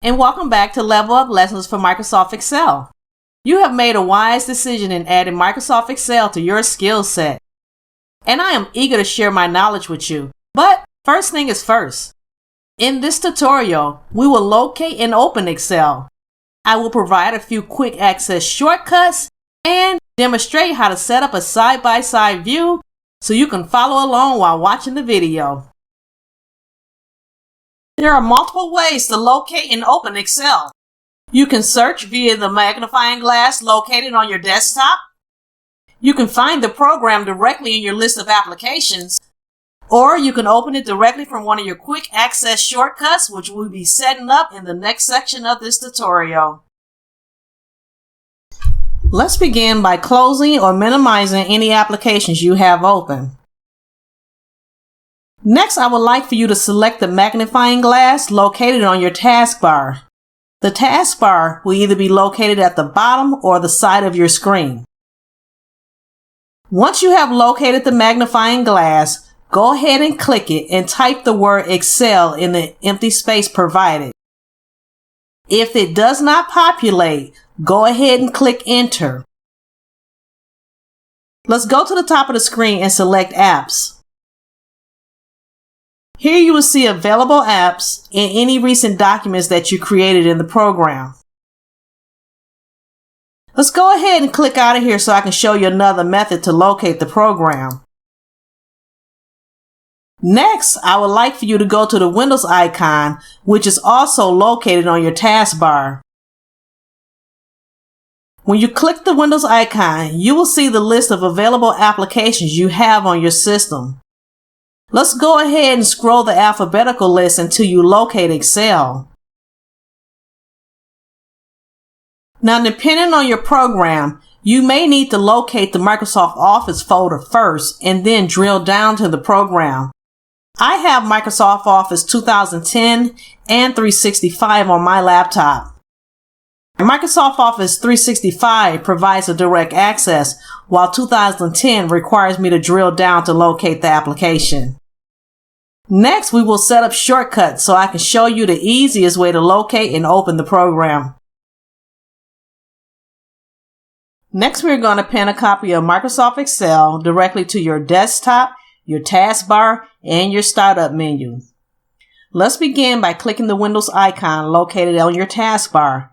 and welcome back to Level Up Lessons for Microsoft Excel. You have made a wise decision in adding Microsoft Excel to your skill set, and I am eager to share my knowledge with you. But first thing is first. In this tutorial, we will locate and open Excel. I will provide a few quick access shortcuts and demonstrate how to set up a side-by-side view so you can follow along while watching the video. There are multiple ways to locate and open Excel. You can search via the magnifying glass located on your desktop. You can find the program directly in your list of applications, or you can open it directly from one of your quick access shortcuts, which we'll be setting up in the next section of this tutorial. Let's begin by closing or minimizing any applications you have open. Next, I would like for you to select the magnifying glass located on your taskbar. The taskbar will either be located at the bottom or the side of your screen. Once you have located the magnifying glass, go ahead and click it and type the word Excel in the empty space provided. If it does not populate, go ahead and click Enter. Let's go to the top of the screen and select Apps. Here you will see available apps and any recent documents that you created in the program. Let's go ahead and click out of here so I can show you another method to locate the program. Next, I would like for you to go to the Windows icon, which is also located on your taskbar. When you click the Windows icon, you will see the list of available applications you have on your system. Let's go ahead and scroll the alphabetical list until you locate Excel. Now, depending on your program, you may need to locate the Microsoft Office folder first and then drill down to the program. I have Microsoft Office 2010 and 365 on my laptop. Microsoft Office 365 provides a direct access, while 2010 requires me to drill down to locate the application. Next, we will set up shortcuts so I can show you the easiest way to locate and open the program. Next, we're going to pin a copy of Microsoft Excel directly to your desktop, your taskbar, and your startup menu. Let's begin by clicking the Windows icon located on your taskbar.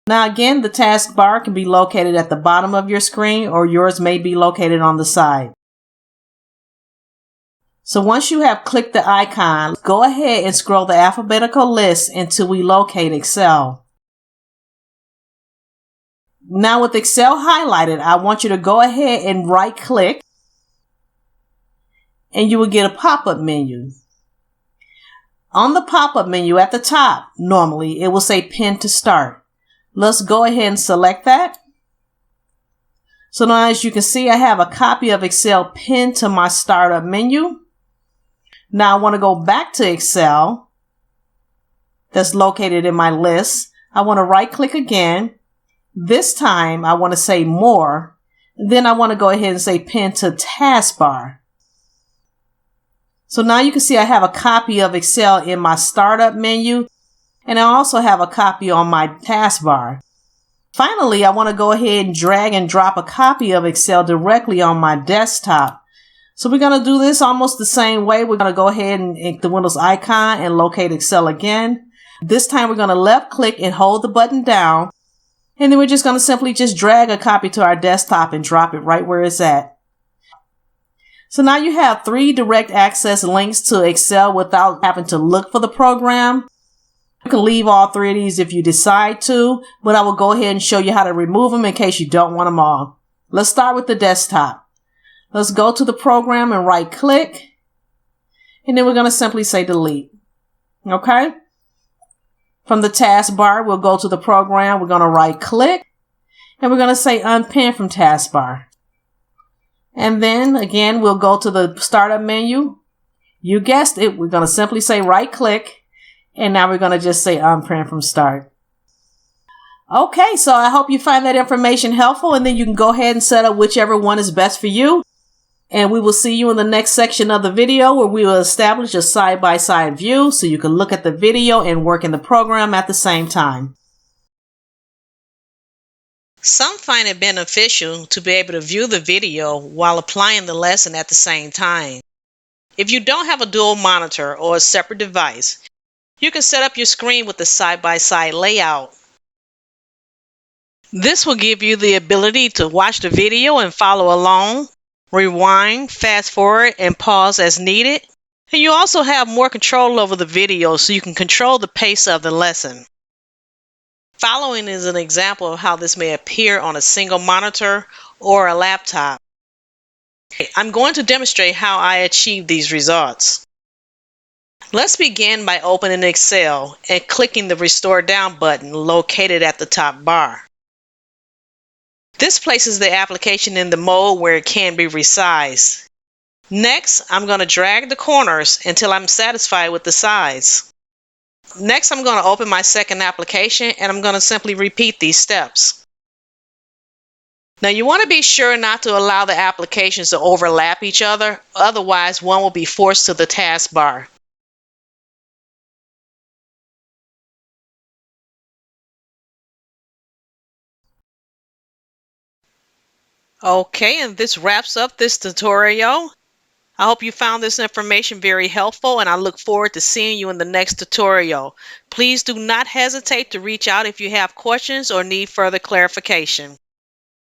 Now again, the taskbar can be located at the bottom of your screen, or yours may be located on the side. So once you have clicked the icon, go ahead and scroll the alphabetical list until we locate Excel. Now with Excel highlighted, I want you to go ahead and right click, and you will get a pop-up menu. On the pop-up menu at the top, normally it will say Pin to Start. Let's go ahead and select that. So now as you can see, I have a copy of Excel pinned to my startup menu. Now I want to go back to Excel that's located in my list. I want to right click again. This time I want to say More. Then I want to go ahead and say Pin to Taskbar. So now you can see I have a copy of Excel in my startup menu, and I also have a copy on my taskbar. Finally, I want to go ahead and drag and drop a copy of Excel directly on my desktop. So we're going to do this almost the same way. We're going to go ahead and hit the Windows icon and locate Excel again. This time we're going to left click and hold the button down. And then we're just going to simply just drag a copy to our desktop and drop it right where it's at. So now you have 3 direct access links to Excel without having to look for the program. You can leave all 3 of these if you decide to, but I will go ahead and show you how to remove them in case you don't want them all. Let's start with the desktop. Let's go to the program and right click, and then we're going to simply say delete. Okay? From the taskbar, we'll go to the program, we're going to right click, and we're going to say unpin from taskbar. And then again, we'll go to the startup menu. You guessed it, we're going to simply say right click, and now we're going to just say unpin from start. Okay, so I hope you find that information helpful, and then you can go ahead and set up whichever one is best for you. And we will see you in the next section of the video where we will establish a side-by-side view so you can look at the video and work in the program at the same time. Some find it beneficial to be able to view the video while applying the lesson at the same time. If you don't have a dual monitor or a separate device, you can set up your screen with the side-by-side layout. This will give you the ability to watch the video and follow along, rewind, fast forward, and pause as needed. And you also have more control over the video so you can control the pace of the lesson. Following is an example of how this may appear on a single monitor or a laptop. I'm going to demonstrate how I achieve these results. Let's begin by opening Excel and clicking the Restore Down button located at the top bar. This places the application in the mode where it can be resized. Next, I'm going to drag the corners until I'm satisfied with the size. Next, I'm going to open my second application and I'm going to simply repeat these steps. Now you want to be sure not to allow the applications to overlap each other, otherwise one will be forced to the taskbar. Okay, and this wraps up this tutorial. I hope you found this information very helpful and I look forward to seeing you in the next tutorial. Please do not hesitate to reach out if you have questions or need further clarification.